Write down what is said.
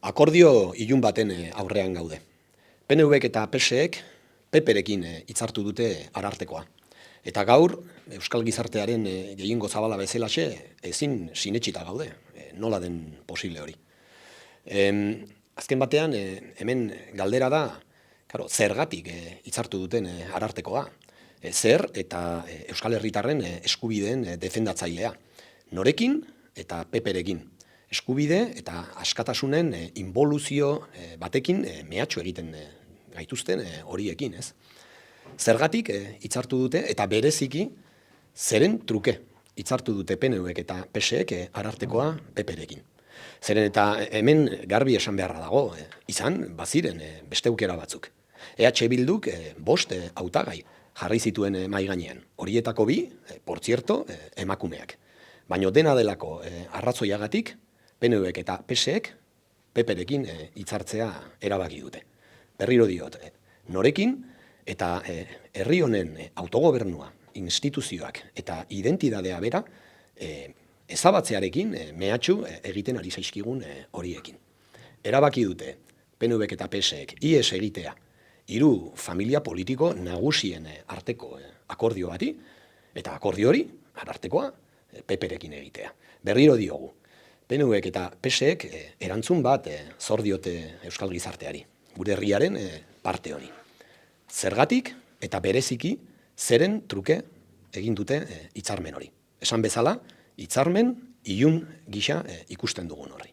Akordio ilun baten aurrean gaude. PNVk eta PSek PPrekin hitzartu dute arartekoa. Eta gaur, Euskal Gizartearen gehiengo zabala bezalaxe ezin sinetsita gaude. Nola den posible hori. Azken batean, hemen galdera da, zergatik hitzartu duten arartekoa. Zer eta Euskal Herritarren eskubideen defendatzailea. Norekin eta PPrekin. Eskubide eta askatasunen inboluzio batekin mehatxu egiten gaituzten horiekin, ez? Zergatik hitzartu dute eta bereziki zeren truke hitzartu dute PNVk eta PSek arartekoa PPrekin. Zeren eta hemen garbi esan beharra dago, izan baziren beste aukera batzuk. EH Bilduk 5 hautagai jarri zituen mahai gainean. Horietako 2, por cierto, emakumeak. Baina dena delako arrazoiagatik, PNVk eta PSek PPrekin hitzartzea erabaki dute. Berriro diot, norekin eta herri honen autogobernua, instituzioak eta identitatea bera ezabatzearekin mehatxu egiten ari zaizkigun horiekin. Erabaki dute PNVk eta PSek ihes egitea 3 familia politiko nagusien arteko akordio bati, eta akordio hori, arartekoa, PPrekin egitea. Berriro diogu, PNVk eta PSek erantzun bat zor diote Euskal Gizarteari, gure herriaren parte honi. Zergatik eta bereziki zeren truke egin dute hitzarmen hori. Esan bezala, hitzarmen ilun gisa ikusten dugun horri.